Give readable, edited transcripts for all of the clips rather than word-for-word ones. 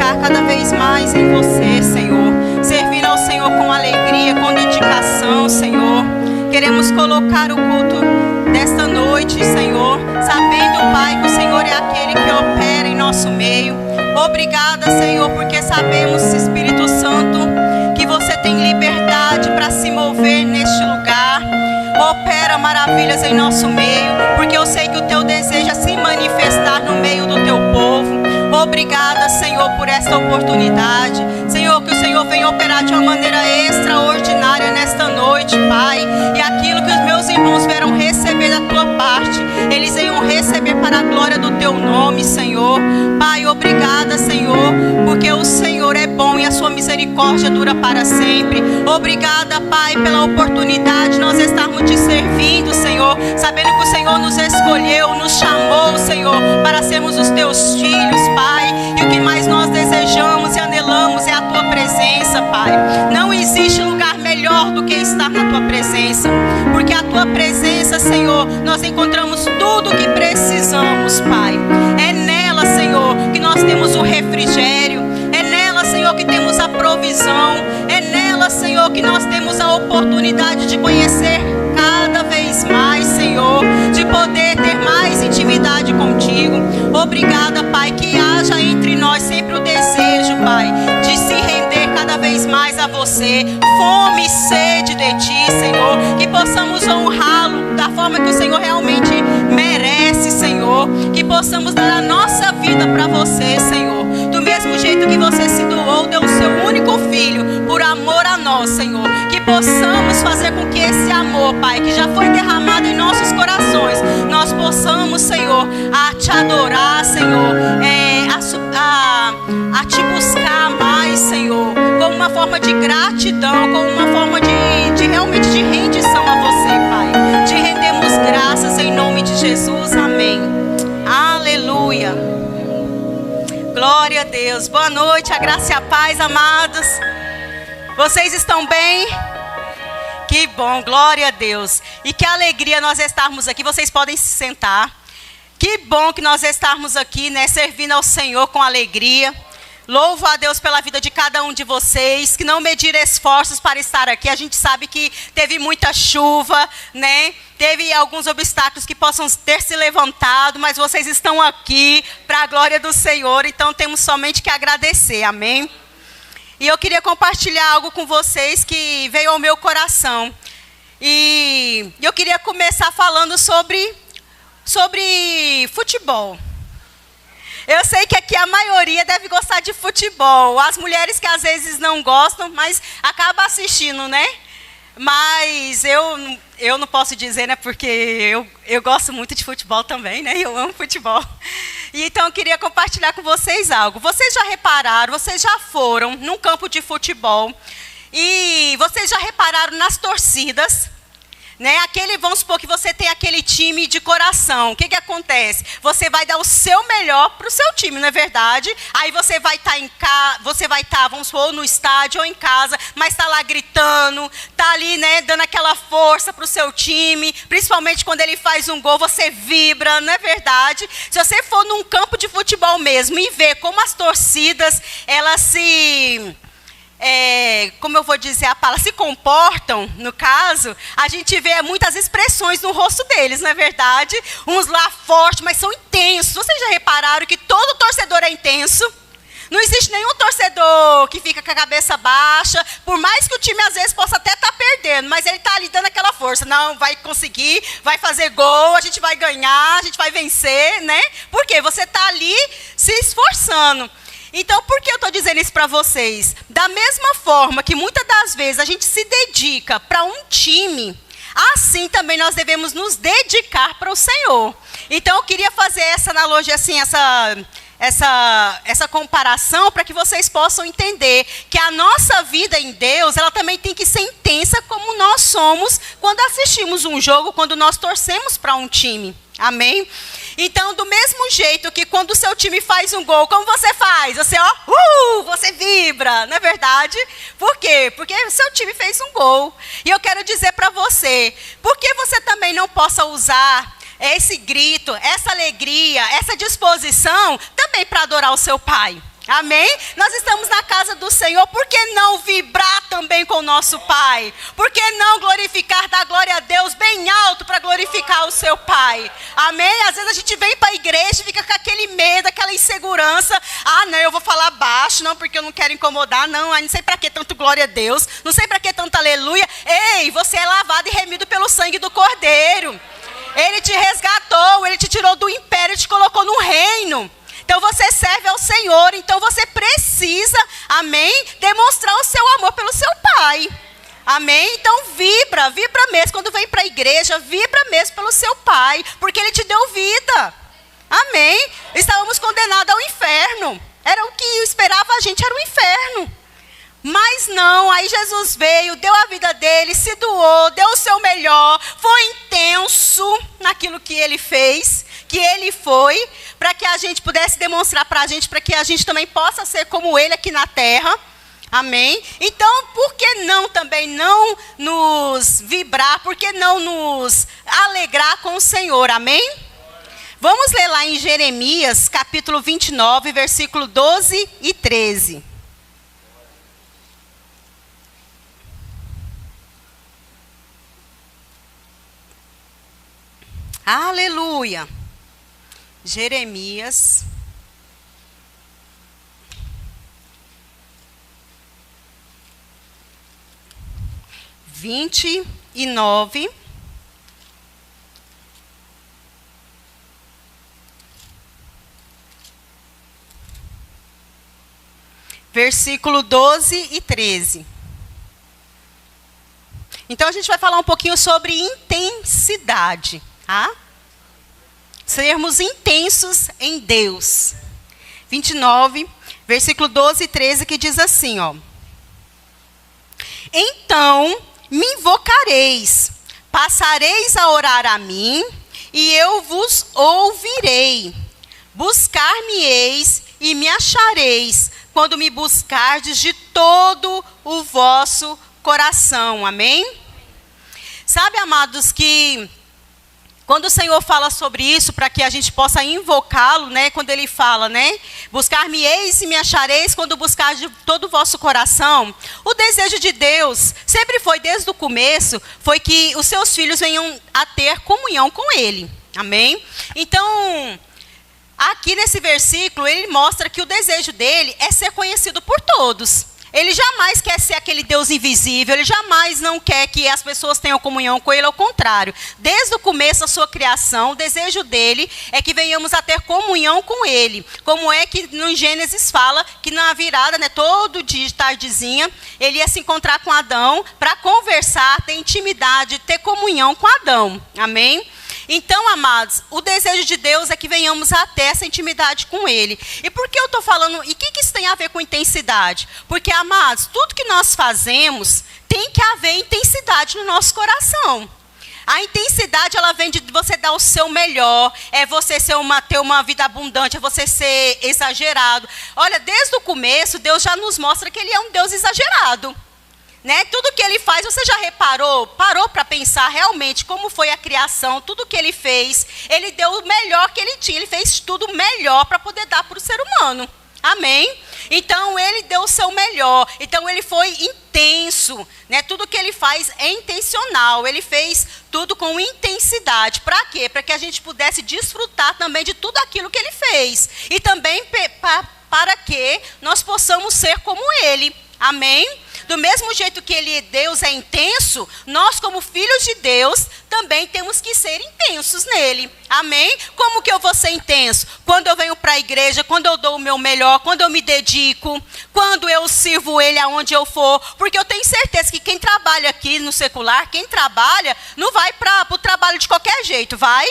focar cada vez mais em você, Senhor. Servir ao Senhor com alegria, com dedicação, Senhor. Queremos colocar o culto desta noite, Senhor, sabendo, Pai, que o Senhor é aquele que opera em nosso meio. Obrigada, Senhor, porque sabemos, Espírito Santo, que você tem liberdade para se mover neste lugar. Opera maravilhas em nosso meio, porque eu sei que o teu desejo é se manifestar no meio do teu povo. Obrigada, Senhor, por esta oportunidade. Senhor, que o Senhor venha operar de uma maneira extraordinária nesta noite, Pai. E aquilo que os meus irmãos vieram receber da tua parte, eles venham receber para a glória do teu nome, Senhor. Pai, obrigada, Senhor, porque o Senhor é bom e a sua misericórdia dura para sempre. Obrigada, Pai, pela oportunidade de nós estarmos te servindo, Senhor, sabendo que o Senhor nos escolheu, nos chamou, Senhor, para sermos os teus filhos, Pai. E o que mais nós desejamos e anelamos é a tua presença, Pai. Não existe lugar melhor do que estar na tua presença, porque a tua presença, Senhor, nós encontramos tudo o que precisamos, Pai. É nela, Senhor, que nós temos o refrigério. É nela, Senhor, que temos a provisão. É nela, Senhor, que nós temos a oportunidade de conhecer cada vez mais, Senhor, de poder ter mais intimidade contigo. Obrigada, Pai, que haja entre nós sempre o desejo, Pai, de se render cada vez mais a você. Fome e sede de ti, Senhor, que possamos honrá-lo da forma que o Senhor realmente merece, Senhor, que possamos dar a nossa vida para você, Senhor, do mesmo jeito que você se doou, deu o seu único filho por amor a nós, Senhor, que possamos fazer com que esse amor, Pai, que já foi derramado em nossos corações, nós possamos, Senhor, a te adorar, Senhor, a te buscar mais, Senhor, como uma forma de gratidão, como uma forma de realmente de rendição a você, Pai. Te rendemos graças em nome de Jesus, amém. Aleluia. Glória a Deus. Boa noite, a graça e a paz, amados. Vocês estão bem? Que bom, glória a Deus. E que alegria nós estarmos aqui. Vocês podem se sentar. Que bom que nós estarmos aqui, né, servindo ao Senhor com alegria. Louvo a Deus pela vida de cada um de vocês, que não mediram esforços para estar aqui. A gente sabe que teve muita chuva, né? Teve alguns obstáculos que possam ter se levantado, mas vocês estão aqui para a glória do Senhor, então temos somente que agradecer, amém? E eu queria compartilhar algo com vocês que veio ao meu coração. E eu queria começar falando sobre futebol. Eu sei que aqui a maioria deve gostar de futebol. As mulheres que às vezes não gostam, mas acabam assistindo, né? Mas eu não posso dizer, né? Porque eu gosto muito de futebol também, né? Eu amo futebol. E então eu queria compartilhar com vocês algo. Vocês já repararam, vocês já foram num campo de futebol e vocês já repararam nas torcidas? Né? Vamos supor que você tem aquele time de coração. O que acontece? Você vai dar o seu melhor para o seu time, não é verdade? Aí você vai estar, vamos supor, no estádio ou em casa, mas está lá gritando, está ali, né, dando aquela força para o seu time, principalmente quando ele faz um gol, você vibra, não é verdade? Se você for num campo de futebol mesmo e ver como as torcidas, elas como eu vou dizer a palavra, se comportam, no caso, a gente vê muitas expressões no rosto deles, não é verdade? Uns lá fortes, mas são intensos. Vocês já repararam que todo torcedor é intenso? Não existe nenhum torcedor que fica com a cabeça baixa, por mais que o time às vezes possa até estar perdendo, mas ele está ali dando aquela força. Não, vai conseguir, vai fazer gol, a gente vai ganhar, a gente vai vencer, né? Por quê? Você está ali se esforçando. Então, por que eu estou dizendo isso para vocês? Da mesma forma que muitas das vezes a gente se dedica para um time, assim também nós devemos nos dedicar para o Senhor. Então, eu queria fazer essa analogia, assim, essa comparação, para que vocês possam entender que a nossa vida em Deus, ela também tem que ser intensa como nós somos quando assistimos um jogo, quando nós torcemos para um time. Amém? Então, do mesmo jeito que quando o seu time faz um gol, como você faz? Você, você vibra, não é verdade? Por quê? Porque o seu time fez um gol. E eu quero dizer para você, por que você também não possa usar esse grito, essa alegria, essa disposição também para adorar o seu Pai? Amém? Nós estamos na casa do Senhor, por que não vibrar também com o nosso Pai? Por que não glorificar, dar glória a Deus bem alto para glorificar o seu Pai? Amém? Às vezes a gente vem para a igreja e fica com aquele medo, aquela insegurança. Ah, não, eu vou falar baixo, não, porque eu não quero incomodar, não. Não sei para que tanto glória a Deus, não sei para que tanto aleluia. Ei, você é lavado e remido pelo sangue do Cordeiro. Ele te resgatou, Ele te tirou do império e te colocou no reino. Então você serve ao Senhor, então você precisa, amém, demonstrar o seu amor pelo seu Pai. Amém? Então vibra mesmo. Quando vem para a igreja, vibra mesmo pelo seu Pai, porque Ele te deu vida. Amém? Estávamos condenados ao inferno. Era o que esperava a gente, era o inferno. Mas não, aí Jesus veio, deu a vida dele, se doou, deu o seu melhor, foi intenso naquilo que ele fez, que ele foi, para que a gente pudesse demonstrar para a gente, para que a gente também possa ser como ele aqui na terra. Amém? Então, por que não também não nos vibrar, por que não nos alegrar com o Senhor? Amém? Vamos ler lá em Jeremias, capítulo 29, versículo 12 e 13. Aleluia. Jeremias 29, versículo 12 e 13. Então a gente vai falar um pouquinho sobre intensidade, tá? Sermos intensos em Deus. 29, versículo 12 e 13, que diz assim, ó. Então me invocareis, passareis a orar a mim, e eu vos ouvirei. Buscar-me-eis e me achareis, quando me buscardes de todo o vosso coração. Amém? Sabe, amados, que quando o Senhor fala sobre isso, para que a gente possa invocá-lo, né? Quando Ele fala, né? Buscar-me-eis e me achareis quando buscar de todo o vosso coração. O desejo de Deus sempre foi, desde o começo, foi que os seus filhos venham a ter comunhão com Ele. Amém? Então, aqui nesse versículo, ele mostra que o desejo dele é ser conhecido por todos. Ele jamais quer ser aquele Deus invisível, ele jamais não quer que as pessoas tenham comunhão com ele, ao contrário. Desde o começo da sua criação, o desejo dele é que venhamos a ter comunhão com ele. Como é que no Gênesis fala que na virada, né, todo dia, tardezinha, ele ia se encontrar com Adão para conversar, ter intimidade, ter comunhão com Adão. Amém? Então, amados, o desejo de Deus é que venhamos a ter essa intimidade com Ele. E por que eu estou falando, e o que isso tem a ver com intensidade? Porque, amados, tudo que nós fazemos tem que haver intensidade no nosso coração. A intensidade, ela vem de você dar o seu melhor, é você ter uma vida abundante, é você ser exagerado. Olha, desde o começo, Deus já nos mostra que Ele é um Deus exagerado. Né? Tudo que ele faz, você já reparou? Parou para pensar realmente como foi a criação, tudo que ele fez. Ele deu o melhor que ele tinha, ele fez tudo melhor para poder dar para o ser humano. Amém? Então, ele deu o seu melhor. Então, ele foi intenso. Né? Tudo que ele faz é intencional. Ele fez tudo com intensidade. Para quê? Para que a gente pudesse desfrutar também de tudo aquilo que ele fez. E também para que nós possamos ser como ele. Amém? Do mesmo jeito que Deus é intenso, nós como filhos de Deus também temos que ser intensos nele. Amém? Como que eu vou ser intenso? Quando eu venho para a igreja, quando eu dou o meu melhor, quando eu me dedico, quando eu sirvo ele aonde eu for. Porque eu tenho certeza que quem trabalha aqui no secular, quem trabalha, não vai para o trabalho de qualquer jeito, vai?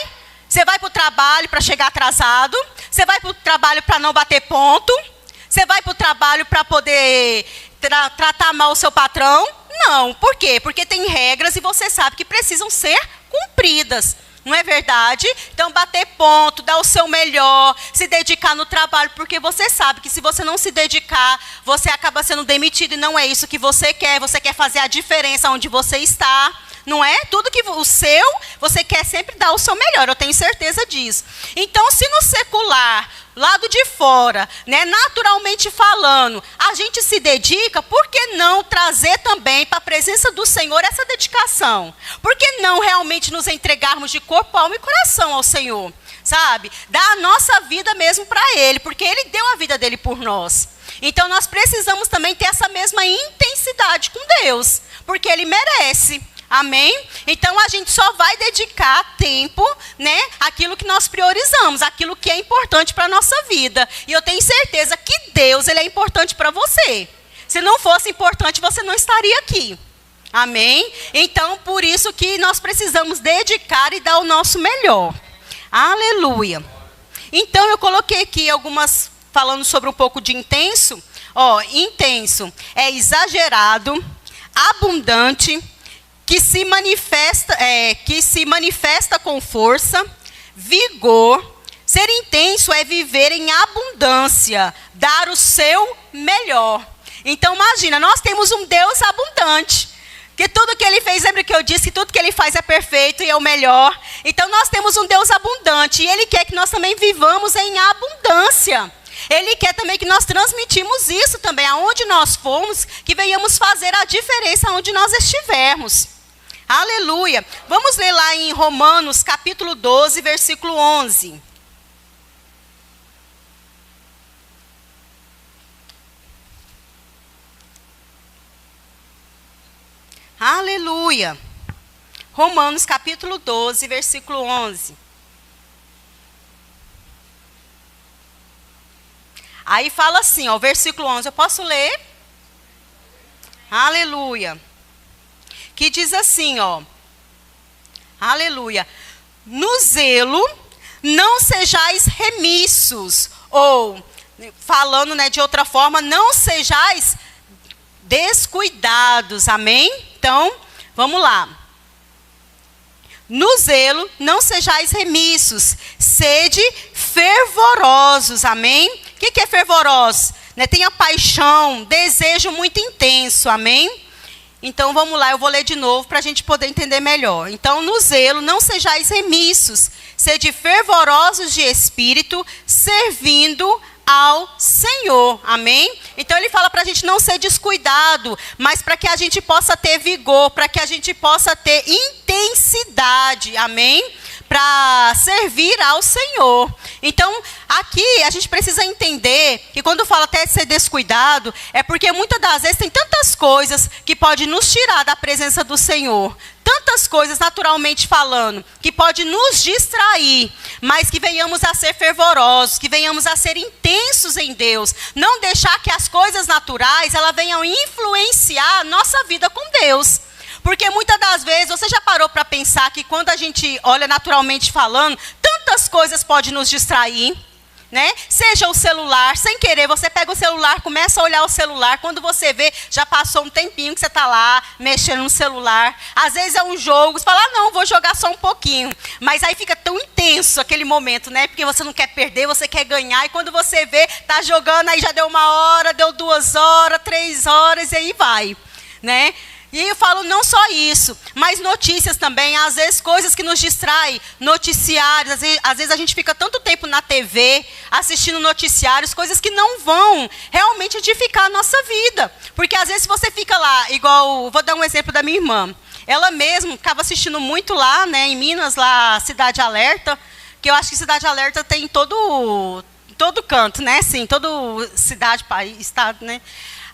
Você vai para o trabalho para chegar atrasado, você vai para o trabalho para não bater ponto, você vai para o trabalho para poder tratar mal o seu patrão? Não. Por quê? Porque tem regras e você sabe que precisam ser cumpridas. Não é verdade? Então, bater ponto, dar o seu melhor, se dedicar no trabalho, porque você sabe que se você não se dedicar, você acaba sendo demitido e não é isso que você quer fazer a diferença onde você está. não é? Tudo que o seu, você quer sempre dar o seu melhor, eu tenho certeza disso. Então, se no secular, lado de fora, né, naturalmente falando, a gente se dedica, por que não trazer também para a presença do Senhor essa dedicação? Por que não realmente nos entregarmos de corpo, alma e coração ao Senhor? Sabe? Dar a nossa vida mesmo para Ele, porque Ele deu a vida dele por nós. Então, nós precisamos também ter essa mesma intensidade com Deus, porque Ele merece. Amém? Então, a gente só vai dedicar tempo, né, àquilo que nós priorizamos, aquilo que é importante para a nossa vida. E eu tenho certeza que Deus, Ele é importante para você. Se não fosse importante, você não estaria aqui. Amém? Então, por isso que nós precisamos dedicar e dar o nosso melhor. Aleluia. Então, eu coloquei aqui algumas, falando sobre um pouco de intenso. Intenso é exagerado, abundante, que se manifesta com força, vigor. Ser intenso é viver em abundância, dar o seu melhor. Então, imagina, nós temos um Deus abundante, que tudo que Ele fez, lembra que eu disse que tudo que Ele faz é perfeito e é o melhor. Então, nós temos um Deus abundante, e Ele quer que nós também vivamos em abundância. Ele quer também que nós transmitimos isso também, aonde nós formos, que venhamos fazer a diferença onde nós estivermos. Aleluia. Vamos ler lá em Romanos, capítulo 12, versículo 11. Aleluia. Romanos, capítulo 12, versículo 11. Aí fala assim, ó, versículo 11, eu posso ler? Aleluia. Que diz assim, ó, aleluia, no zelo não sejais remissos, ou, falando, né, de outra forma, não sejais descuidados, amém? Então, vamos lá. No zelo não sejais remissos, sede fervorosos, amém? O que é fervoroso? Né, tenha paixão, desejo muito intenso, amém? Então, vamos lá, eu vou ler de novo para a gente poder entender melhor. Então, no zelo, não sejais remissos, sede fervorosos de espírito, servindo ao Senhor, amém? Então, ele fala para a gente não ser descuidado, mas para que a gente possa ter vigor, para que a gente possa ter intensidade, amém? Para servir ao Senhor. Então, aqui a gente precisa entender que quando fala até de ser descuidado, é porque muitas das vezes tem tantas coisas que podem nos tirar da presença do Senhor. Tantas coisas, naturalmente falando, que pode nos distrair, mas que venhamos a ser fervorosos, que venhamos a ser intensos em Deus. Não deixar que as coisas naturais, elas venham influenciar a nossa vida com Deus. Porque muitas das vezes, você já parou para pensar que quando a gente olha naturalmente falando, tantas coisas podem nos distrair, né? Seja o celular, sem querer, você pega o celular, começa a olhar o celular, quando você vê, já passou um tempinho que você está lá, mexendo no celular. Às vezes é um jogo, você fala, não, vou jogar só um pouquinho. Mas aí fica tão intenso aquele momento, né? Porque você não quer perder, você quer ganhar, e quando você vê, está jogando, aí já deu 1 hora, deu 2 horas, 3 horas, e aí vai, né? E eu falo não só isso, mas notícias também, às vezes coisas que nos distraem, noticiários, às vezes a gente fica tanto tempo na TV, assistindo noticiários, coisas que não vão realmente edificar a nossa vida. Porque às vezes você fica lá, igual, vou dar um exemplo da minha irmã, ela mesma ficava assistindo muito lá, né, em Minas, lá, Cidade Alerta, que eu acho que Cidade Alerta tem em todo canto, né, assim, toda cidade, país, estado, né.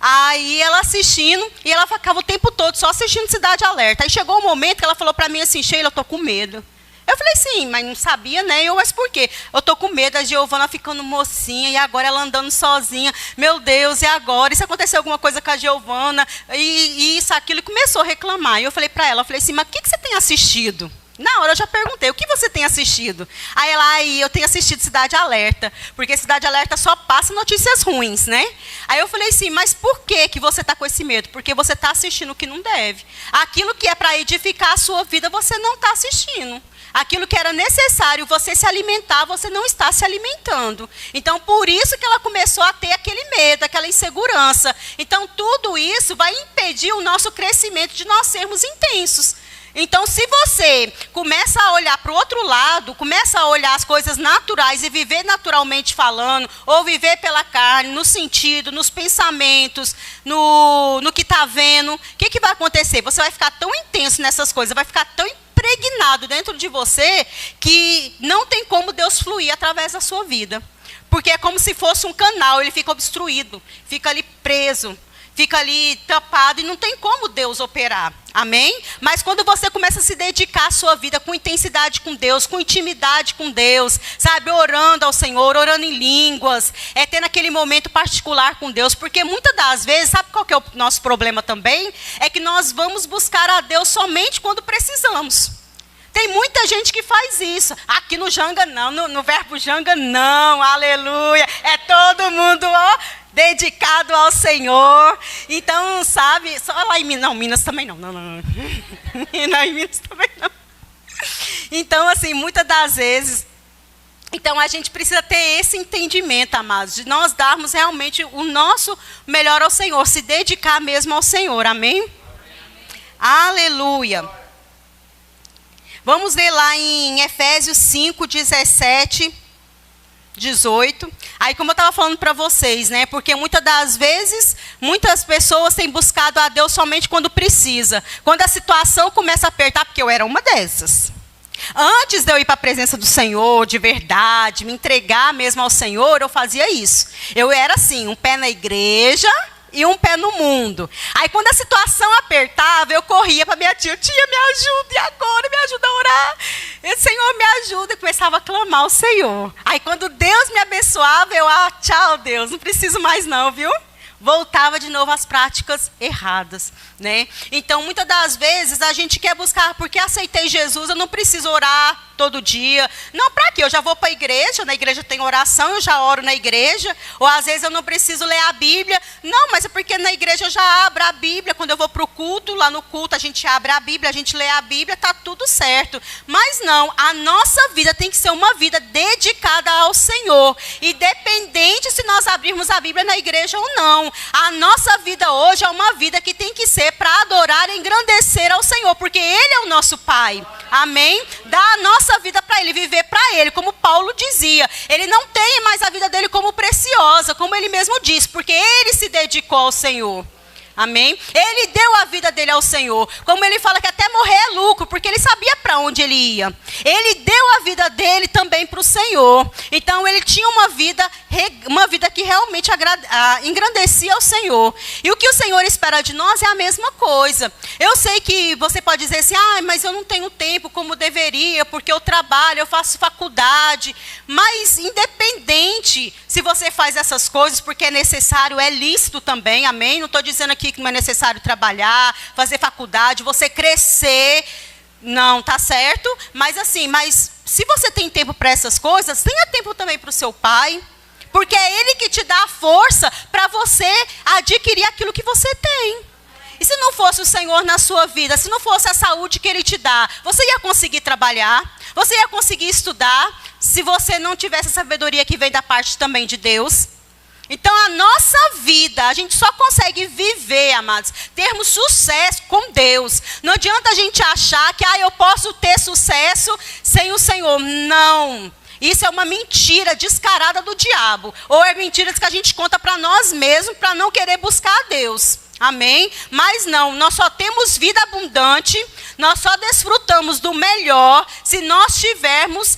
Aí ela assistindo, e ela ficava o tempo todo só assistindo Cidade Alerta. Aí chegou um momento que ela falou para mim assim, Sheila, eu tô com medo. Eu falei, sim, mas não sabia, né? Mas por quê? Eu tô com medo da Giovana ficando mocinha, e agora ela andando sozinha. Meu Deus, e agora? E se acontecer alguma coisa com a Giovana? E isso, aquilo, e começou a reclamar. E eu falei para ela, eu falei assim, mas o que você tem assistido? Na hora eu já perguntei, o que você tem assistido? Aí ela, eu tenho assistido Cidade Alerta, porque Cidade Alerta só passa notícias ruins, né? Aí eu falei assim, mas por que você está com esse medo? Porque você está assistindo o que não deve. Aquilo que é para edificar a sua vida, você não está assistindo. Aquilo que era necessário você se alimentar, você não está se alimentando. Então, por isso que ela começou a ter aquele medo, aquela insegurança. Então, tudo isso vai impedir o nosso crescimento de nós sermos intensos. Então, se você começa a olhar para o outro lado, começa a olhar as coisas naturais e viver naturalmente falando, ou viver pela carne, no sentido, nos pensamentos, no que está vendo, o que vai acontecer? Você vai ficar tão intenso nessas coisas, vai ficar tão impregnado dentro de você, que não tem como Deus fluir através da sua vida. Porque é como se fosse um canal, ele fica obstruído, fica ali preso, fica ali tapado e não tem como Deus operar. Amém? Mas quando você começa a se dedicar à sua vida com intensidade com Deus, com intimidade com Deus, sabe, orando ao Senhor, orando em línguas, tendo aquele momento particular com Deus, porque muitas das vezes, sabe qual que é o nosso problema também? É que nós vamos buscar a Deus somente quando precisamos. Tem muita gente que faz isso. Aqui no Janga não, no Verbo Janga não, aleluia. É todo mundo, dedicado ao Senhor. Então, sabe, só lá em Minas, não, Minas também não. Não, em Minas também não. Então, assim, muitas das vezes, então a gente precisa ter esse entendimento, amados, de nós darmos realmente o nosso melhor ao Senhor, se dedicar mesmo ao Senhor, amém? Aleluia. Vamos ler lá em Efésios 5, 17, 18. Aí, como eu estava falando para vocês, né? Porque muitas das vezes, muitas pessoas têm buscado a Deus somente quando precisa. Quando a situação começa a apertar, porque eu era uma dessas. Antes de eu ir para a presença do Senhor, de verdade, me entregar mesmo ao Senhor, eu fazia isso. Eu era assim, um pé na igreja e um pé no mundo. Aí, quando a situação apertava, eu corria para minha tia. Tia, me ajuda, e agora? Me ajuda a orar. Senhor, me ajuda. E começava a clamar ao Senhor. Aí, quando Deus me abençoava, eu, tchau, Deus, não preciso mais não, viu? Voltava de novo às práticas erradas, né? Então, muitas das vezes, a gente quer buscar, porque aceitei Jesus, eu não preciso orar todo dia. Não, para quê? Eu já vou para a igreja, na igreja tem oração, eu já oro na igreja. Ou às vezes eu não preciso ler a Bíblia. Não, mas é porque na igreja eu já abro a Bíblia. Quando eu vou para o culto, lá no culto a gente abre a Bíblia, a gente lê a Bíblia, está tudo certo. Mas não, a nossa vida tem que ser uma vida dedicada ao Senhor. Independente se nós abrirmos a Bíblia na igreja ou não. A nossa vida hoje é uma vida que tem que ser para adorar e engrandecer ao Senhor, porque Ele é o nosso Pai. Amém? Dá a nossa vida para Ele, viver para Ele, como Paulo dizia. Ele não tem mais a vida dele como preciosa, como ele mesmo diz, porque ele se dedicou ao Senhor. Amém? Ele deu a vida dele ao Senhor. Como ele fala que até morrer é lucro, porque ele sabia para onde ele ia. Ele deu a vida dele também para o Senhor. Então ele tinha uma vida que realmente engrandecia ao Senhor. E o que o Senhor espera de nós é a mesma coisa. Eu sei que você pode dizer assim, mas eu não tenho tempo como deveria, porque eu trabalho, eu faço faculdade. Mas independente se você faz essas coisas, porque é necessário, é lícito também, amém? Não estou dizendo aqui que não é necessário trabalhar, fazer faculdade, você crescer, não, tá certo? Mas assim, se você tem tempo para essas coisas, tenha tempo também para o seu pai, porque é ele que te dá a força para você adquirir aquilo que você tem. E se não fosse o Senhor na sua vida, se não fosse a saúde que Ele te dá, você ia conseguir trabalhar, você ia conseguir estudar, se você não tivesse a sabedoria que vem da parte também de Deus. Então, a nossa vida, a gente só consegue viver, amados, termos sucesso com Deus. Não adianta a gente achar que eu posso ter sucesso sem o Senhor. Não. Isso é uma mentira descarada do diabo. Ou é mentiras que a gente conta para nós mesmos, para não querer buscar a Deus. Amém? Mas não, nós só temos vida abundante, nós só desfrutamos do melhor se nós estivermos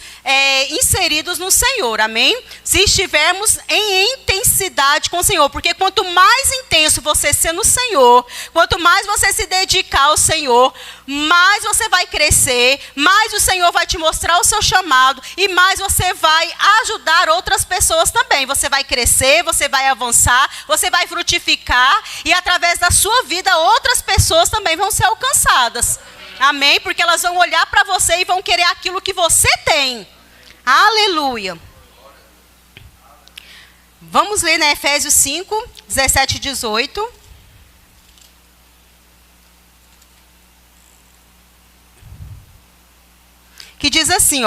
inseridos no Senhor, amém? Se estivermos em intensidade com o Senhor, porque quanto mais intenso você ser no Senhor, quanto mais você se dedicar ao Senhor, mais você vai crescer, mais o Senhor vai te mostrar o seu chamado e mais você vai ajudar outras pessoas também. Você vai crescer, você vai avançar, você vai frutificar e através da sua vida outras pessoas também vão ser alcançadas. Amém? Porque elas vão olhar para você e vão querer aquilo que você tem. Aleluia. Vamos ler, né, Efésios 5, 17 e 18. Que diz assim,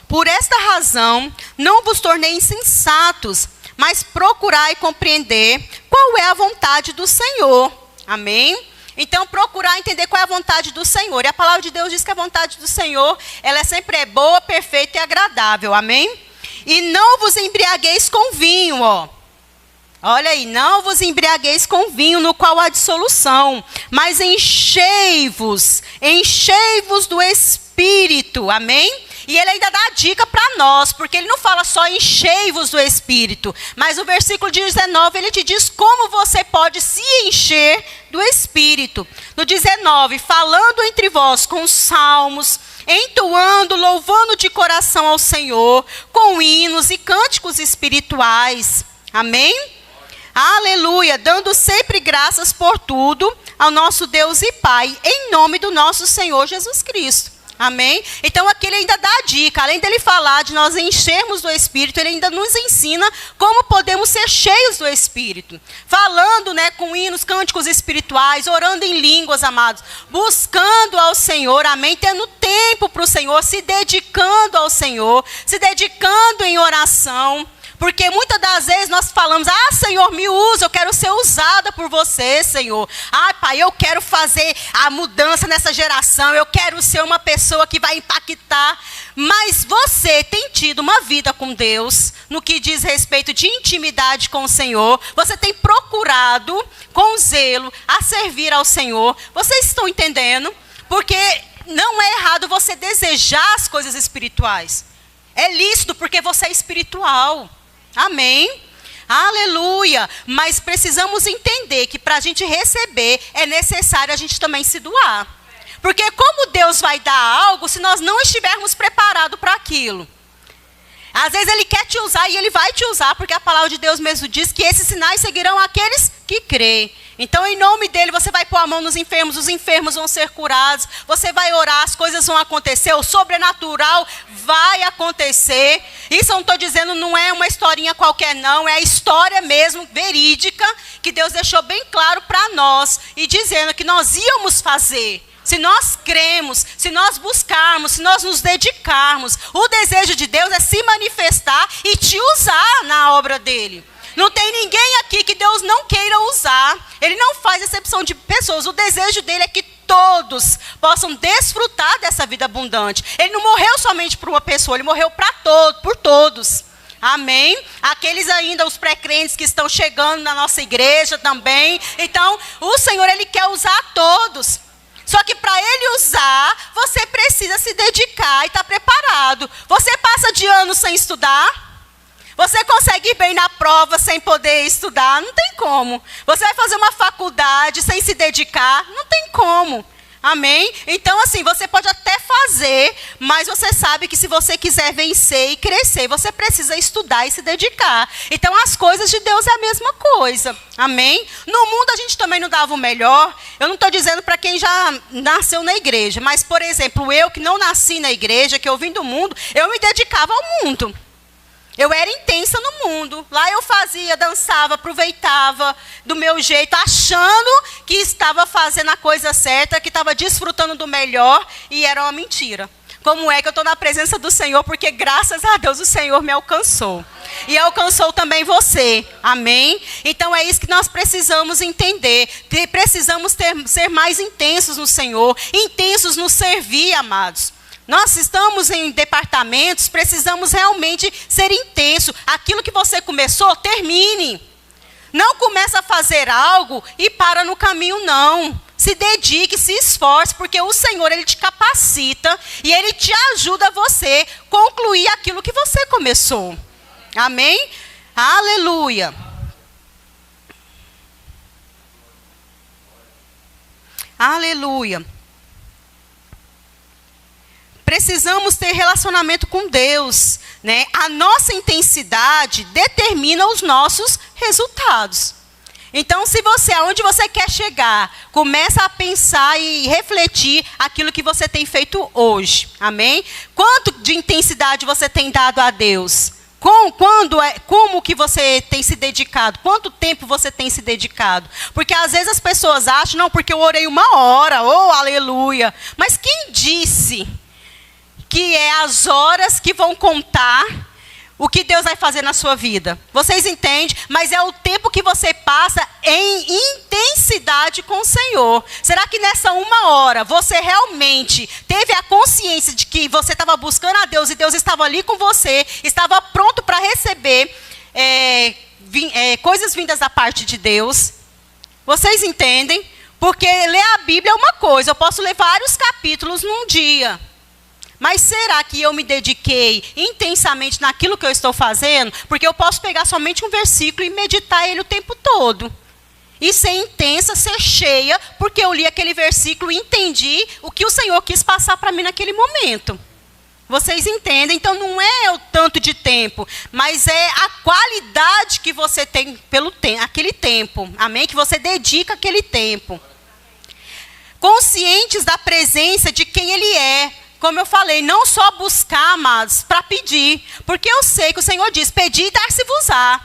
por esta razão, não vos tornei insensatos, mas procurai compreender qual é a vontade do Senhor. Amém? Então, procurar entender qual é a vontade do Senhor. E a palavra de Deus diz que a vontade do Senhor, ela sempre é boa, perfeita e agradável. Amém? E não vos embriagueis com vinho, ó. Olha aí, não vos embriagueis com vinho, no qual há dissolução, mas enchei-vos do Espírito, amém? E ele ainda dá dica para nós, porque ele não fala só enchei-vos do Espírito, mas o versículo 19, ele te diz como você pode se encher do Espírito. No 19, falando entre vós com salmos, entoando, louvando de coração ao Senhor, com hinos e cânticos espirituais, amém? Aleluia, dando sempre graças por tudo ao nosso Deus e Pai, em nome do nosso Senhor Jesus Cristo. Amém? Então aqui ele ainda dá a dica, além dele falar de nós enchermos do Espírito, ele ainda nos ensina como podemos ser cheios do Espírito. Falando, né, com hinos, cânticos espirituais, orando em línguas, amados, buscando ao Senhor, amém? Tendo tempo para o Senhor, se dedicando ao Senhor, se dedicando em oração. Porque muitas das vezes nós falamos, Senhor, me usa, eu quero ser usada por você, Senhor. Pai, eu quero fazer a mudança nessa geração, eu quero ser uma pessoa que vai impactar. Mas você tem tido uma vida com Deus, no que diz respeito de intimidade com o Senhor. Você tem procurado, com zelo, a servir ao Senhor. Vocês estão entendendo? Porque não é errado você desejar as coisas espirituais. É lícito porque você é espiritual. Amém? Aleluia! Mas precisamos entender que para a gente receber, é necessário a gente também se doar. Porque como Deus vai dar algo se nós não estivermos preparados para aquilo? Às vezes Ele quer te usar e Ele vai te usar, porque a palavra de Deus mesmo diz que esses sinais seguirão aqueles que creem. Então, em nome dele, você vai pôr a mão nos enfermos, os enfermos vão ser curados, você vai orar, as coisas vão acontecer, o sobrenatural vai acontecer. Isso eu não estou dizendo, não é uma historinha qualquer não, é a história mesmo, verídica, que Deus deixou bem claro para nós, e dizendo que nós íamos fazer. Se nós cremos, se nós buscarmos, se nós nos dedicarmos, o desejo de Deus é se manifestar e te usar na obra dele. Não tem ninguém aqui que Deus não queira usar. Ele não faz exceção de pessoas. O desejo dele é que todos possam desfrutar dessa vida abundante. Ele não morreu somente por uma pessoa, ele morreu por todos. Amém? Aqueles ainda, os pré-crentes que estão chegando na nossa igreja também. Então, o Senhor, ele quer usar todos. Só que para ele usar, você precisa se dedicar e estar preparado. Você passa de ano sem estudar? Você consegue ir bem na prova sem poder estudar? Não tem como. Você vai fazer uma faculdade sem se dedicar? Não tem como. Amém? Então, assim, você pode até fazer, mas você sabe que se você quiser vencer e crescer, você precisa estudar e se dedicar. Então, as coisas de Deus é a mesma coisa. Amém? No mundo, a gente também não dava o melhor. Eu não estou dizendo para quem já nasceu na igreja, mas, por exemplo, eu que não nasci na igreja, que eu vim do mundo, eu me dedicava ao mundo. Eu era intensa no mundo. Lá eu fazia, dançava, aproveitava do meu jeito, achando que estava fazendo a coisa certa, que estava desfrutando do melhor, e era uma mentira. Como é que eu estou na presença do Senhor? Porque graças a Deus o Senhor me alcançou. E alcançou também você. Amém? Então é isso que nós precisamos entender. Precisamos ser mais intensos no Senhor, intensos no servir, amados. Nós estamos em departamentos, precisamos realmente ser intensos. Aquilo que você começou, termine. Não comece a fazer algo e para no caminho, não. Se dedique, se esforce, porque o Senhor, ele te capacita e ele te ajuda a você concluir aquilo que você começou. Amém? Aleluia. Aleluia. Precisamos ter relacionamento com Deus, né? A nossa intensidade determina os nossos resultados. Então, se você, aonde você quer chegar, começa a pensar e refletir aquilo que você tem feito hoje. Amém? Quanto de intensidade você tem dado a Deus? Como que você tem se dedicado? Quanto tempo você tem se dedicado? Porque às vezes as pessoas acham, não, porque eu orei 1 hora, oh, aleluia. Mas quem disse que é as horas que vão contar o que Deus vai fazer na sua vida. Vocês entendem? Mas é o tempo que você passa em intensidade com o Senhor. Será que nessa 1 hora você realmente teve a consciência de que você estava buscando a Deus e Deus estava ali com você, estava pronto para receber coisas vindas da parte de Deus? Vocês entendem? Porque ler a Bíblia é uma coisa, eu posso ler vários capítulos num dia. Mas será que eu me dediquei intensamente naquilo que eu estou fazendo? Porque eu posso pegar somente um versículo e meditar ele o tempo todo. E ser intensa, ser cheia, porque eu li aquele versículo e entendi o que o Senhor quis passar para mim naquele momento. Vocês entendem? Então não é o tanto de tempo, mas é a qualidade que você tem pelo aquele tempo. Amém? Que você dedica aquele tempo. Conscientes da presença de quem Ele é. Como eu falei, não só buscar, amados, para pedir. Porque eu sei que o Senhor diz, pedi e dar-se-vos-á.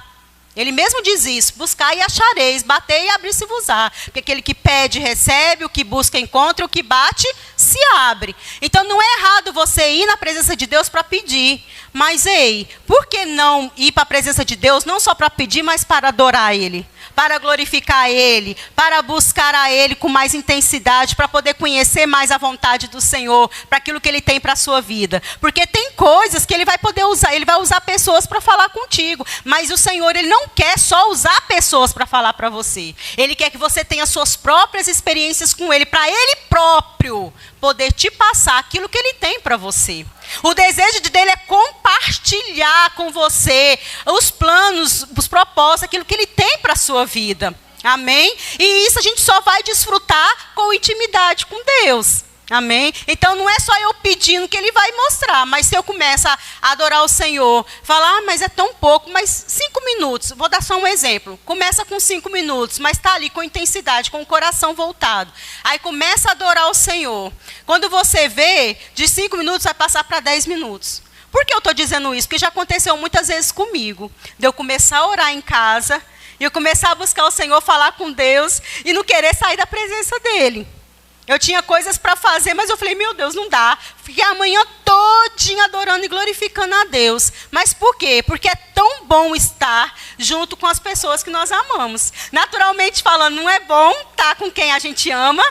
Ele mesmo diz isso, buscar e achareis, bater e abrir-se-vos-á. Porque aquele que pede, recebe, o que busca, encontra, o que bate, se abre. Então não é errado você ir na presença de Deus para pedir. Mas ei, por que não ir para a presença de Deus, não só para pedir, mas para adorar Ele? Para glorificar Ele, para buscar a Ele com mais intensidade, para poder conhecer mais a vontade do Senhor, para aquilo que Ele tem para a sua vida. Porque tem coisas que Ele vai poder usar, Ele vai usar pessoas para falar contigo, mas o Senhor, Ele não quer só usar pessoas para falar para você. Ele quer que você tenha suas próprias experiências com Ele, para Ele próprio poder te passar aquilo que Ele tem para você. O desejo dele é compartilhar com você os planos, os propósitos, aquilo que Ele tem para a sua vida. Amém? E isso a gente só vai desfrutar com intimidade com Deus. Amém? Então não é só eu pedindo que Ele vai mostrar, mas se eu começo a adorar o Senhor, falar, mas é tão pouco, mas 5 minutos, vou dar só um exemplo. Começa com 5 minutos, mas está ali com intensidade, com o coração voltado. Aí começa a adorar o Senhor. Quando você vê, de 5 minutos vai passar para 10 minutos. Por que eu estou dizendo isso? Porque já aconteceu muitas vezes comigo. De eu começar a orar em casa, e eu começar a buscar o Senhor, falar com Deus, e não querer sair da presença dEle. Eu tinha coisas para fazer, mas eu falei, meu Deus, não dá. Fiquei a manhã todinha adorando e glorificando a Deus. Mas por quê? Porque é tão bom estar junto com as pessoas que nós amamos. Naturalmente falando, não é bom estar com quem a gente ama.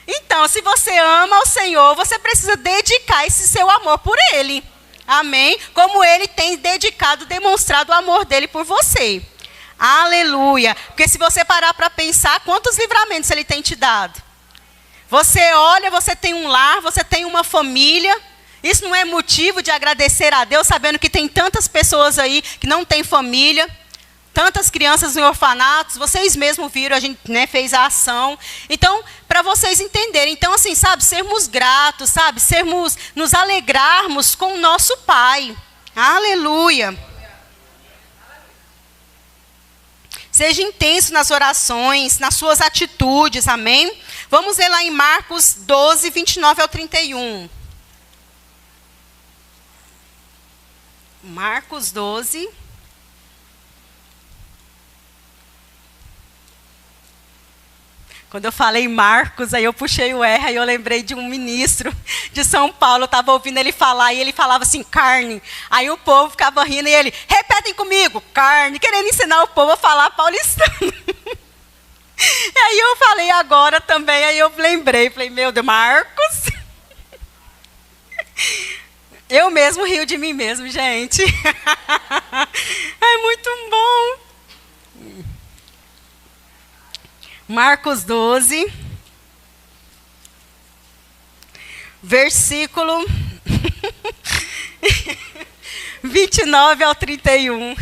Então, se você ama o Senhor, você precisa dedicar esse seu amor por Ele. Amém? Como Ele tem dedicado, demonstrado o amor dEle por você. Aleluia. Porque se você parar para pensar, quantos livramentos Ele tem te dado? Você olha, você tem um lar, você tem uma família. Isso não é motivo de agradecer a Deus, sabendo que tem tantas pessoas aí que não têm família, tantas crianças em orfanatos. Vocês mesmos viram, a gente fez a ação. Então, para vocês entenderem. Então, assim, sabe, sermos gratos, sabe, nos alegrarmos com o nosso Pai. Aleluia. Seja intenso nas orações, nas suas atitudes, amém? Vamos ler lá em Marcos 12, 29 ao 31. Marcos 12. Quando eu falei Marcos, aí eu puxei o R, aí eu lembrei de um ministro de São Paulo, eu estava ouvindo ele falar, e ele falava assim, carne. Aí o povo ficava rindo, e ele, repetem comigo, carne, querendo ensinar o povo a falar paulistano. E aí eu falei agora também, aí eu lembrei, falei, meu Deus, Marcos. Eu mesmo rio de mim mesmo, gente. É muito bom. Marcos 12, versículo 29 ao 31.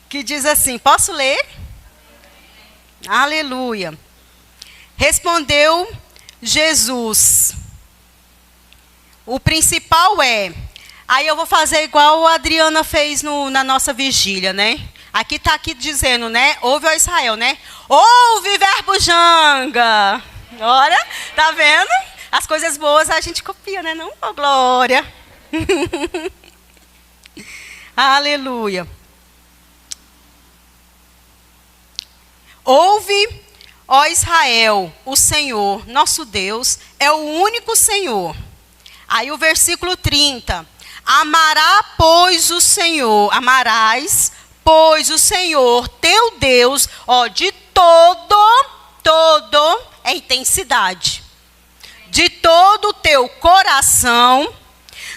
Que diz assim, posso ler? Aleluia. Respondeu Jesus. O principal é... Aí eu vou fazer igual a Adriana fez na nossa vigília, né? Aqui está aqui dizendo, né? Ouve, ó Israel, né? Ouve, verbo janga. Ora, tá vendo? As coisas boas a gente copia, né? Não, oh, glória. Ouve, ó Israel, o Senhor, nosso Deus, é o único Senhor. Aí o versículo 30. Amarás, pois, o Senhor, teu Deus, ó, de todo é intensidade. De todo o teu coração,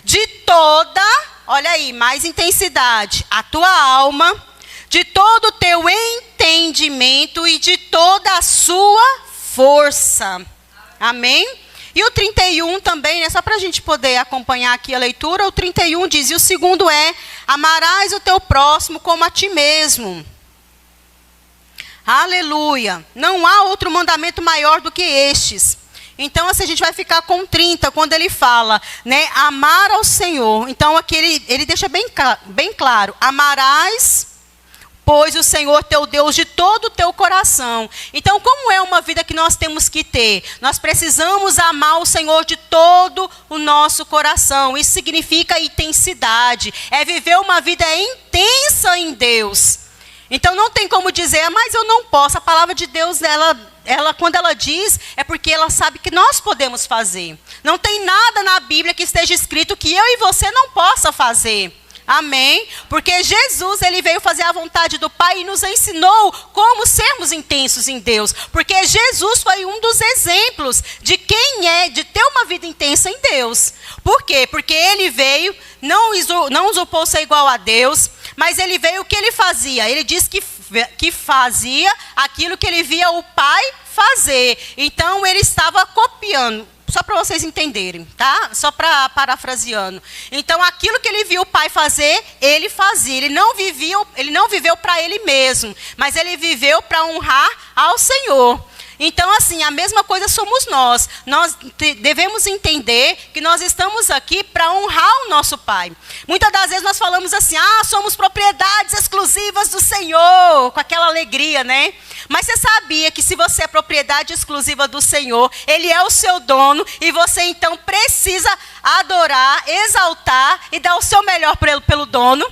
de toda, olha aí, mais intensidade, a tua alma, de todo o teu entendimento e de toda a sua força. Amém? E o 31 também, né, só para a gente poder acompanhar aqui a leitura, o 31 diz, e o segundo é, amarás o teu próximo como a ti mesmo. Aleluia. Não há outro mandamento maior do que estes. Então, assim, a gente vai ficar com 30, quando ele fala, né, amar ao Senhor. Então, aqui ele deixa bem claro, amarás, pois, o Senhor teu Deus de todo o teu coração. Então, como é uma vida que nós temos que ter? Nós precisamos amar o Senhor de todo o nosso coração. Isso significa intensidade. É viver uma vida intensa em Deus. Então, não tem como dizer, mas eu não posso. A palavra de Deus, quando ela diz, é porque ela sabe que nós podemos fazer. Não tem nada na Bíblia que esteja escrito que eu e você não possa fazer. Amém? Porque Jesus, ele veio fazer a vontade do Pai e nos ensinou como sermos intensos em Deus. Porque Jesus foi um dos exemplos de quem é, de ter uma vida intensa em Deus. Por quê? Porque ele veio, não usurpou ser igual a Deus, mas ele veio, o que ele fazia? Ele disse que fazia aquilo que ele via o Pai fazer. Então, ele estava copiando. Só para vocês entenderem, tá? Só para parafraseando. Então, aquilo que ele viu o Pai fazer, ele fazia. Ele não viveu para ele mesmo, mas ele viveu para honrar ao Senhor. Então, assim, a mesma coisa somos nós. Nós devemos entender que nós estamos aqui para honrar o nosso Pai. Muitas das vezes nós falamos assim, somos propriedades exclusivas do Senhor, com aquela alegria, né? Mas você sabia que se você é propriedade exclusiva do Senhor, Ele é o seu dono, e você então precisa adorar, exaltar e dar o seu melhor pelo dono?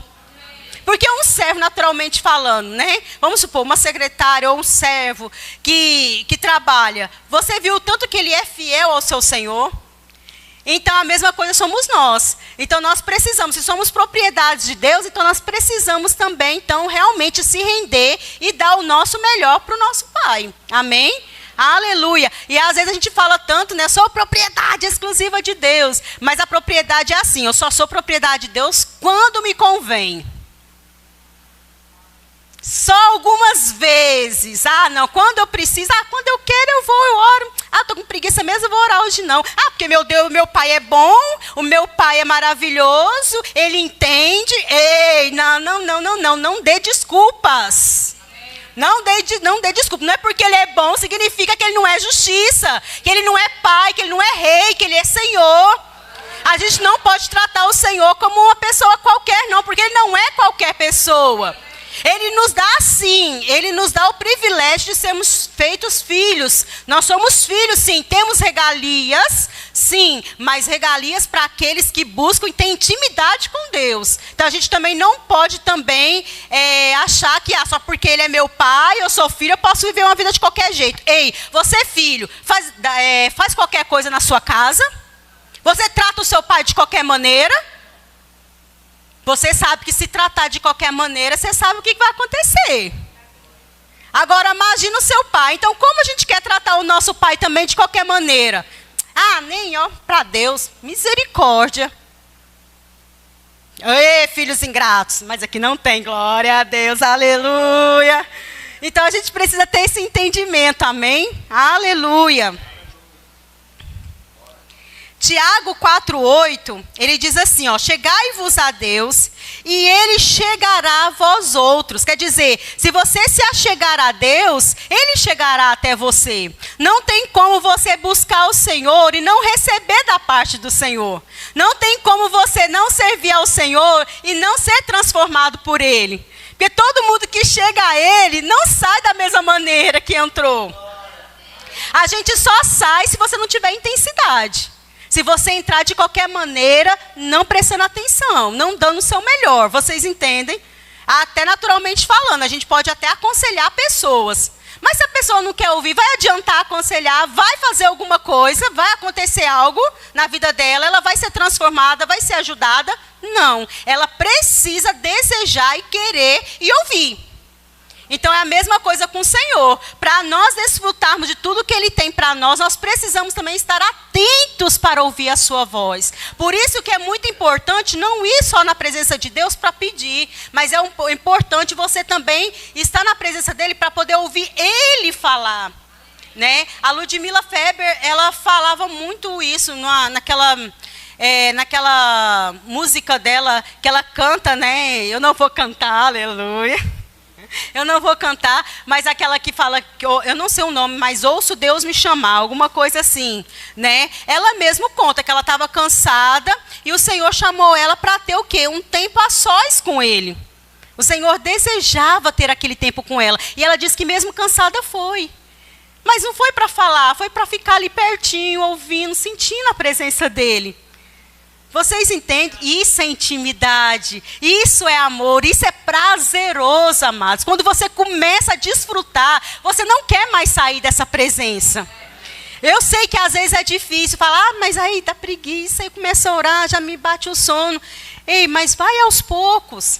Porque um servo, naturalmente falando, né? Vamos supor, uma secretária ou um servo que trabalha. Você viu o tanto que ele é fiel ao seu Senhor? Então, a mesma coisa somos nós. Então, nós precisamos, se somos propriedades de Deus, então nós precisamos também, então, realmente se render e dar o nosso melhor para o nosso Pai. Amém? Aleluia. E às vezes a gente fala tanto, né? Sou propriedade exclusiva de Deus. Mas a propriedade é assim, eu só sou propriedade de Deus quando me convém. Só algumas vezes. Não, quando eu preciso, quando eu quero eu vou, eu oro. Estou com preguiça mesmo, eu vou orar hoje não. Porque meu Deus, meu Pai é bom, o meu Pai é maravilhoso, Ele entende. Ei, não dê desculpas. Não dê desculpa. Não é porque Ele é bom, significa que Ele não é justiça, que Ele não é Pai, que Ele não é Rei, que Ele é Senhor. A gente não pode tratar o Senhor como uma pessoa qualquer, não, porque Ele não é qualquer pessoa. Ele nos dá sim, Ele nos dá o privilégio de sermos feitos filhos. Nós somos filhos, sim, temos regalias, sim, mas regalias para aqueles que buscam e têm intimidade com Deus. Então a gente também não pode também achar que só porque Ele é meu pai, eu sou filho, eu posso viver uma vida de qualquer jeito. Ei, você filho, faz qualquer coisa na sua casa? Você trata o seu pai de qualquer maneira? Você sabe que se tratar de qualquer maneira, você sabe o que vai acontecer. Agora, imagina o seu pai. Então, como a gente quer tratar o nosso pai também de qualquer maneira? Para Deus, misericórdia. Ei, filhos ingratos. Mas aqui não tem, glória a Deus, aleluia. Então, a gente precisa ter esse entendimento, amém? Aleluia. Tiago 4,8, ele diz assim, chegai-vos a Deus e Ele chegará a vós outros. Quer dizer, se você se achegar a Deus, Ele chegará até você. Não tem como você buscar o Senhor e não receber da parte do Senhor. Não tem como você não servir ao Senhor e não ser transformado por Ele. Porque todo mundo que chega a Ele não sai da mesma maneira que entrou. A gente só sai se você não tiver intensidade. Se você entrar de qualquer maneira, não prestando atenção, não dando o seu melhor. Vocês entendem? Até naturalmente falando, a gente pode até aconselhar pessoas. Mas se a pessoa não quer ouvir, vai adiantar aconselhar, vai fazer alguma coisa, vai acontecer algo na vida dela, ela vai ser transformada, vai ser ajudada? Não, ela precisa desejar e querer e ouvir. Então é a mesma coisa com o Senhor. Para nós desfrutarmos de tudo que Ele tem para nós, nós precisamos também estar atentos para ouvir a sua voz. Por isso que é muito importante não ir só na presença de Deus para pedir, mas é importante você também estar na presença dEle para poder ouvir Ele falar. Né? A Ludmila Feber, ela falava muito isso naquela música dela, que ela canta, né? Eu não vou cantar, aleluia. Eu não vou cantar, mas aquela que fala, que eu não sei o nome, mas ouço Deus me chamar, alguma coisa assim, né? Ela mesmo conta que ela estava cansada e o Senhor chamou ela para ter o quê? Um tempo a sós com Ele. O Senhor desejava ter aquele tempo com ela. E ela disse que mesmo cansada foi. Mas não foi para falar, foi para ficar ali pertinho, ouvindo, sentindo a presença dEle. Vocês entendem? Isso é intimidade, isso é amor, isso é prazeroso, amados. Quando você começa a desfrutar, você não quer mais sair dessa presença. Eu sei que às vezes é difícil falar, mas aí dá preguiça, aí começa a orar, já me bate o sono. Ei, mas vai aos poucos.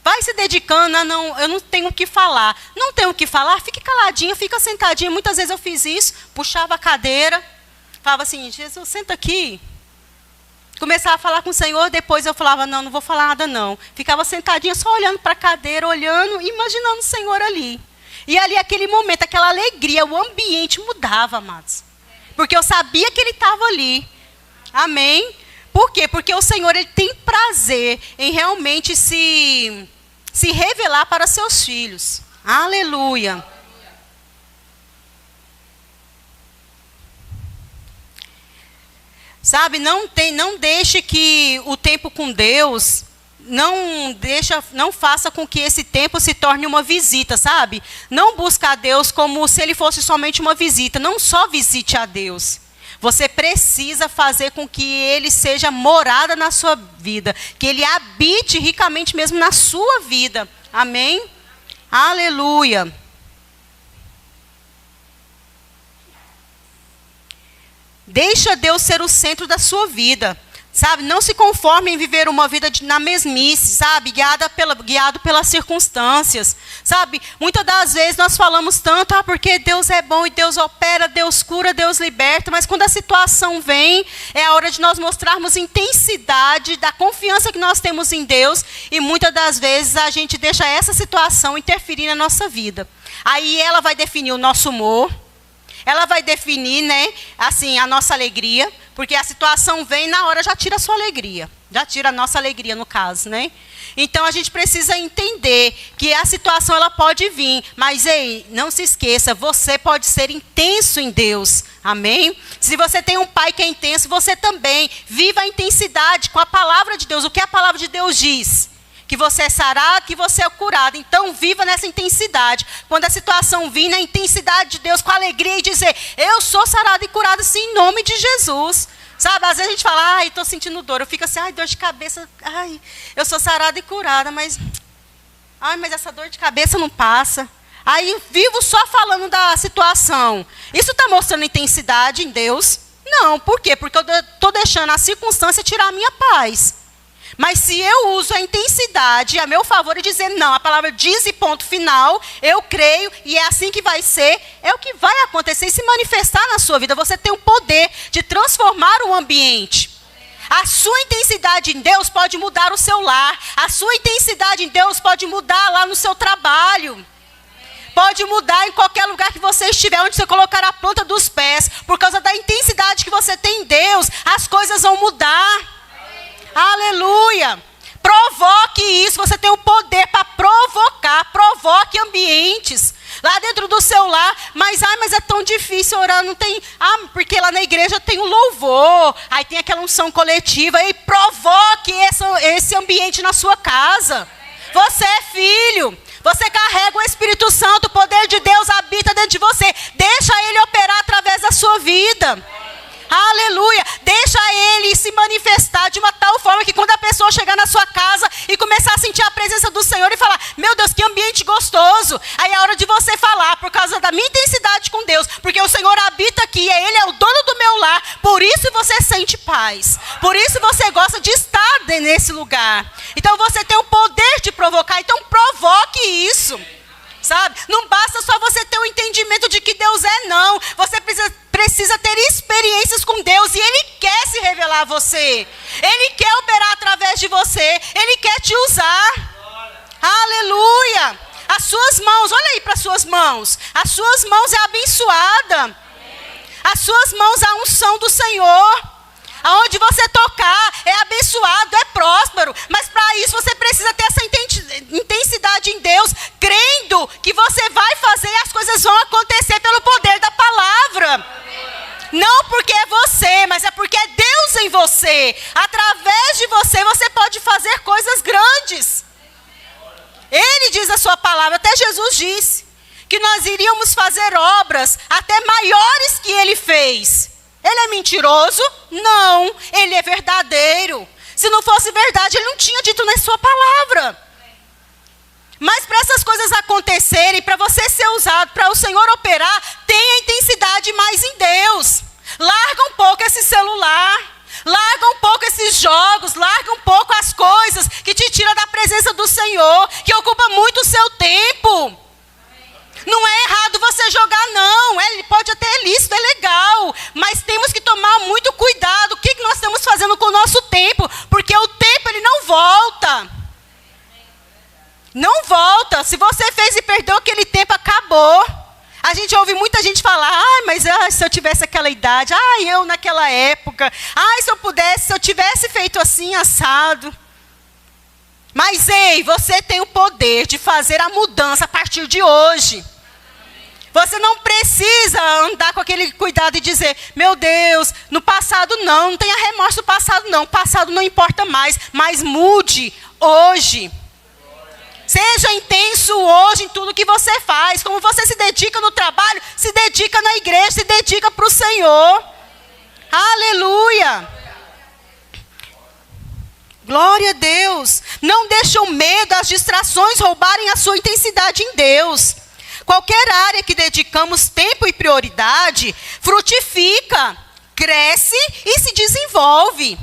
Vai se dedicando, não, eu não tenho o que falar. Não tenho o que falar, fique caladinha, fica sentadinha. Muitas vezes eu fiz isso, puxava a cadeira, falava assim, Jesus, senta aqui. Começava a falar com o Senhor, depois eu falava, não vou falar nada não. Ficava sentadinha só olhando para a cadeira, olhando, imaginando o Senhor ali. E ali, aquele momento, aquela alegria, o ambiente mudava, amados. Porque eu sabia que Ele estava ali. Amém? Por quê? Porque o Senhor, Ele tem prazer em realmente se revelar para seus filhos. Aleluia. Sabe, não deixe que o tempo com Deus, não faça com que esse tempo se torne uma visita, sabe? Não busque a Deus como se Ele fosse somente uma visita. Não só visite a Deus. Você precisa fazer com que Ele seja morada na sua vida. Que Ele habite ricamente mesmo na sua vida. Amém? Aleluia. Deixa Deus ser o centro da sua vida, sabe? Não se conforme em viver uma vida na mesmice, sabe? Guiado pelas circunstâncias, sabe? Muitas das vezes nós falamos tanto, porque Deus é bom e Deus opera, Deus cura, Deus liberta, mas quando a situação vem, é a hora de nós mostrarmos intensidade da confiança que nós temos em Deus e muitas das vezes a gente deixa essa situação interferir na nossa vida. Aí ela vai definir o nosso humor. Ela vai definir, né, assim, a nossa alegria, porque a situação vem na hora, já tira a sua alegria. Já tira a nossa alegria, no caso, né? Então, a gente precisa entender que a situação, ela pode vir. Mas, ei, não se esqueça, você pode ser intenso em Deus. Amém? Se você tem um pai que é intenso, você também. Viva a intensidade com a palavra de Deus. O que a palavra de Deus diz? Que você é sarado, que você é curado. Então, viva nessa intensidade. Quando a situação vir, na intensidade de Deus, com alegria, e dizer, eu sou sarado e curado, sim, em nome de Jesus. Sabe, às vezes a gente fala, ai, estou sentindo dor. Eu fico assim, ai, dor de cabeça, ai, eu sou sarada e curada, mas essa dor de cabeça não passa. Aí, vivo só falando da situação. Isso está mostrando intensidade em Deus? Não, por quê? Porque eu estou deixando a circunstância tirar a minha paz. Mas se eu uso a intensidade a meu favor e dizer, não, a palavra diz e ponto final, eu creio e é assim que vai ser, é o que vai acontecer e se manifestar na sua vida. Você tem o poder de transformar o ambiente. A sua intensidade em Deus pode mudar o seu lar. A sua intensidade em Deus pode mudar lá no seu trabalho. Pode mudar em qualquer lugar que você estiver, onde você colocar a planta dos pés. Por causa da intensidade que você tem em Deus, as coisas vão mudar. Aleluia! Provoque isso, você tem o poder para provocar, provoque ambientes lá dentro do seu lar, mas é tão difícil orar, não tem, porque lá na igreja tem o louvor, aí tem aquela unção coletiva, e provoque esse ambiente na sua casa. Você é filho, você carrega o Espírito Santo, o poder de Deus habita dentro de você, deixa Ele operar através da sua vida. Aleluia. Deixa ele se manifestar de uma tal forma que quando a pessoa chegar na sua casa e começar a sentir a presença do Senhor e falar, meu Deus, que ambiente gostoso. Aí é hora de você falar, por causa da minha intensidade com Deus, porque o Senhor habita aqui, Ele é o dono do meu lar, por isso você sente paz. Por isso você gosta de estar nesse lugar. Então você tem o poder de provocar, então provoque isso. Sabe? Não basta só você ter o entendimento de que Deus é, não. Você precisa ter experiências com Deus e Ele quer se revelar a você. Ele quer operar através de você. Ele quer te usar. Aleluia. As suas mãos, olha aí para as suas mãos. As suas mãos é abençoada. As suas mãos é a unção do Senhor. Aonde você tocar é abençoado, é próspero. Mas para isso você precisa ter essa intensidade em Deus, crendo que você vai fazer e as coisas vão acontecer pelo poder da palavra. Não porque é você, mas é porque é Deus em você. Através de você, você pode fazer coisas grandes. Ele diz a sua palavra, até Jesus disse, que nós iríamos fazer obras até maiores que Ele fez. Ele é mentiroso? Não, Ele é verdadeiro. Se não fosse verdade, Ele não tinha dito na sua palavra. Mas para essas coisas acontecerem, para você ser usado, para o Senhor operar, tenha intensidade mais em Deus. Larga um pouco esse celular, larga um pouco esses jogos, larga um pouco as coisas que te tiram da presença do Senhor, que ocupa muito o seu tempo. Não é errado você jogar, não. Pode até lícito, é legal. Mas temos que tomar muito cuidado. O que nós estamos fazendo com o nosso tempo? Porque o tempo, ele não volta. Não volta. Se você fez e perdeu aquele tempo, acabou. A gente ouve muita gente falar, mas se eu tivesse aquela idade, eu naquela época, se eu pudesse, se eu tivesse feito assim, assado. Mas ei, você tem o poder de fazer a mudança a partir de hoje. Você não precisa andar com aquele cuidado e dizer, meu Deus, no passado não tenha remorso do passado não. O passado não importa mais, mas mude hoje. Seja intenso hoje em tudo que você faz. Como você se dedica no trabalho, se dedica na igreja, se dedica para o Senhor. Aleluia. Glória a Deus. Não deixe o medo, as distrações roubarem a sua intensidade em Deus. Qualquer área que dedicamos tempo e prioridade, frutifica, cresce e se desenvolve.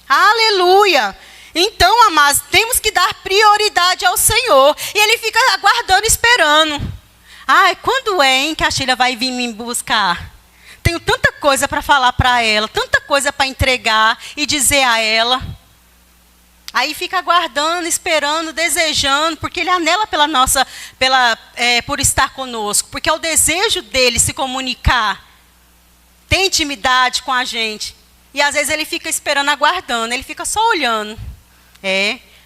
Aleluia. Então, amados, temos que dar prioridade ao Senhor. E Ele fica aguardando, esperando. Quando é, hein, que a Sheila vai vir me buscar? Tenho tanta coisa para falar para ela, tanta coisa para entregar e dizer a ela. Aí fica aguardando, esperando, desejando, porque Ele anela por estar conosco. Porque é o desejo dEle se comunicar, ter intimidade com a gente. E às vezes Ele fica esperando, aguardando, Ele fica só olhando.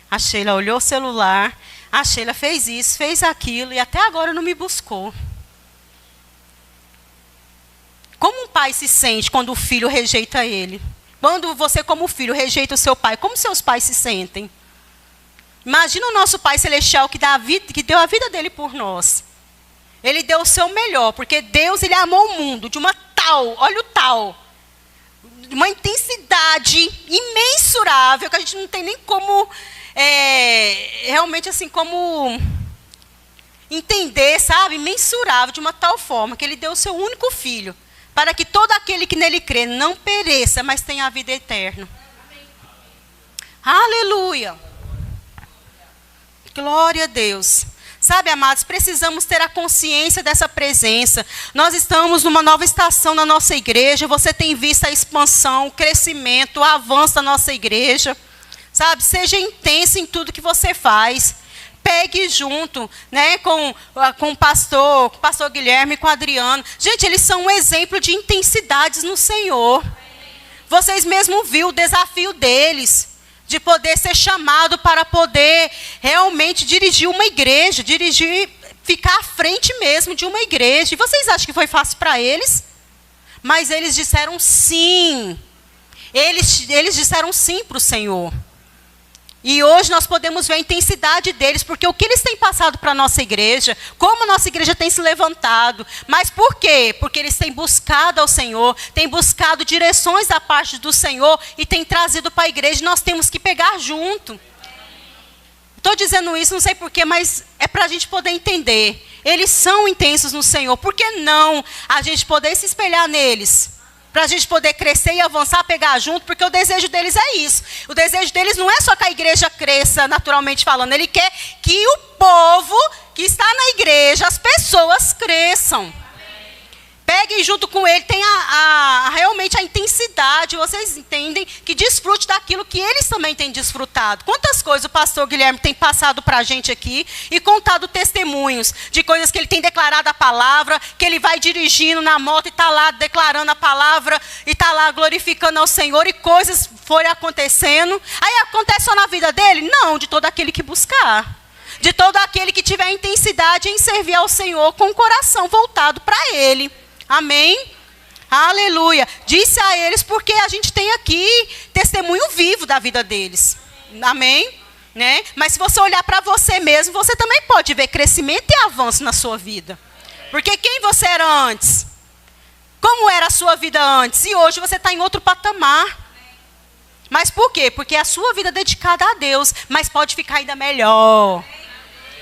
A Sheila olhou o celular, a Sheila fez isso, fez aquilo, e até agora não me buscou. Como um pai se sente quando o filho rejeita ele? Quando você, como filho, rejeita o seu pai, como seus pais se sentem? Imagina o nosso Pai Celestial que deu a vida dele por nós. Ele deu o seu melhor, porque Deus, Ele amou o mundo de uma tal, olha o tal, uma intensidade imensurável, que a gente não tem nem como, realmente assim, como entender, sabe? Imensurável, de uma tal forma, que Ele deu o seu único filho, para que todo aquele que nele crê não pereça, mas tenha a vida eterna. Aleluia. Glória a Deus. Sabe, amados, precisamos ter a consciência dessa presença. Nós estamos numa nova estação na nossa igreja. Você tem visto a expansão, o crescimento, o avanço da nossa igreja. Sabe, seja intenso em tudo que você faz. Pegue junto, né, com o pastor Guilherme e com o Adriano. Gente, eles são um exemplo de intensidades no Senhor. Vocês mesmos viram o desafio deles, de poder ser chamado para poder realmente dirigir uma igreja, ficar à frente mesmo de uma igreja. E vocês acham que foi fácil para eles? Mas eles disseram sim. Eles disseram sim para o Senhor. E hoje nós podemos ver a intensidade deles, porque o que eles têm passado para a nossa igreja, como a nossa igreja tem se levantado. Mas por quê? Porque eles têm buscado ao Senhor, têm buscado direções da parte do Senhor e têm trazido para a igreja. Nós temos que pegar junto. Estou dizendo isso, não sei porquê, mas é para a gente poder entender. Eles são intensos no Senhor. Por que não a gente poder se espelhar neles? Para a gente poder crescer e avançar, pegar junto, porque o desejo deles é isso. O desejo deles não é só que a igreja cresça, naturalmente falando. Ele quer que o povo que está na igreja, as pessoas cresçam. Peguem junto com ele, tenha realmente a intensidade, vocês entendem, que desfrute daquilo que eles também têm desfrutado. Quantas coisas o pastor Guilherme tem passado para a gente aqui e contado testemunhos de coisas que ele tem declarado a palavra, que ele vai dirigindo na moto e está lá declarando a palavra e está lá glorificando ao Senhor e coisas foram acontecendo. Aí acontece só na vida dele? Não, de todo aquele que buscar. De todo aquele que tiver intensidade em servir ao Senhor com o coração voltado para Ele. Amém? Aleluia. Disse a eles porque a gente tem aqui testemunho vivo da vida deles. Amém? Né? Mas se você olhar para você mesmo, você também pode ver crescimento e avanço na sua vida. Porque quem você era antes? Como era a sua vida antes? E hoje você está em outro patamar. Mas por quê? Porque a sua vida é dedicada a Deus, mas pode ficar ainda melhor.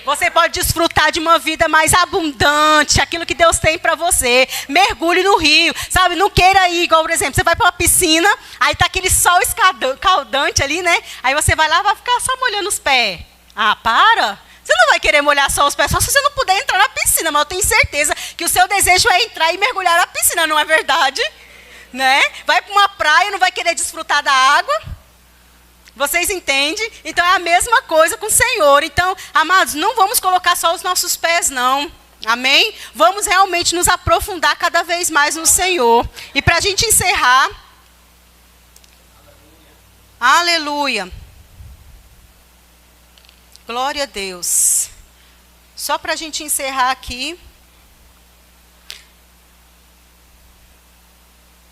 Você pode desfrutar de uma vida mais abundante, aquilo que Deus tem para você. Mergulhe no rio, sabe? Não queira ir, igual, por exemplo, você vai para uma piscina, aí tá aquele sol escaldante ali, né? Aí você vai lá e vai ficar só molhando os pés. Ah, para! Você não vai querer molhar só os pés, só se você não puder entrar na piscina, mas eu tenho certeza que o seu desejo é entrar e mergulhar na piscina, não é verdade? Né? Vai para uma praia e não vai querer desfrutar da água. Vocês entendem? Então é a mesma coisa com o Senhor. Então, amados, não vamos colocar só os nossos pés, não. Amém? Vamos realmente nos aprofundar cada vez mais no Senhor. E para a gente encerrar. Aleluia. Glória a Deus. Só para a gente encerrar aqui.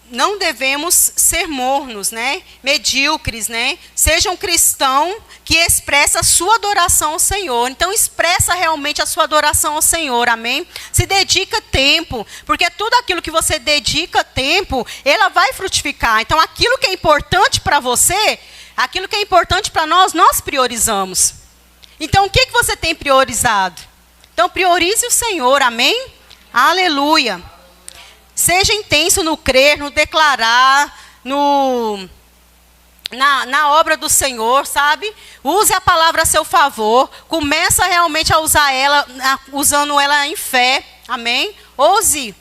Não devemos ser mornos, né? Medíocres, né? Seja um cristão que expressa a sua adoração ao Senhor. Então, expressa realmente a sua adoração ao Senhor, amém? Se dedica tempo, porque tudo aquilo que você dedica tempo, ela vai frutificar. Então, aquilo que é importante para você, aquilo que é importante para nós, nós priorizamos. Então, o que você tem priorizado? Então, priorize o Senhor, amém? Aleluia. Seja intenso no crer, no declarar, na obra do Senhor, sabe? Use a palavra a seu favor. Começa realmente a usar ela, usando ela em fé. Amém? Ouse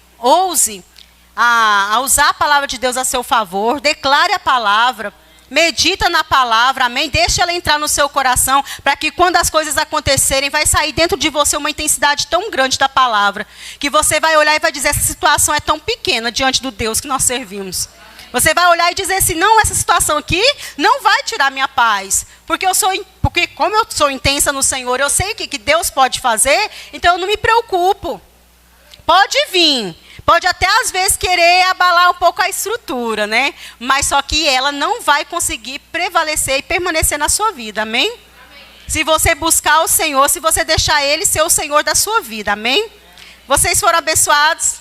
a usar a palavra de Deus a seu favor. Declare a palavra. Medita na palavra, amém? Deixa ela entrar no seu coração, para que quando as coisas acontecerem, vai sair dentro de você uma intensidade tão grande da palavra, que você vai olhar e vai dizer, essa situação é tão pequena diante do Deus que nós servimos. Você vai olhar e dizer assim, não, essa situação aqui não vai tirar minha paz, porque como eu sou intensa no Senhor, eu sei o que Deus pode fazer, então eu não me preocupo. Pode vir. Pode até, às vezes, querer abalar um pouco a estrutura, né? Mas só que ela não vai conseguir prevalecer e permanecer na sua vida, amém? Amém. Se você buscar o Senhor, se você deixar Ele ser o Senhor da sua vida, amém? Vocês foram abençoados?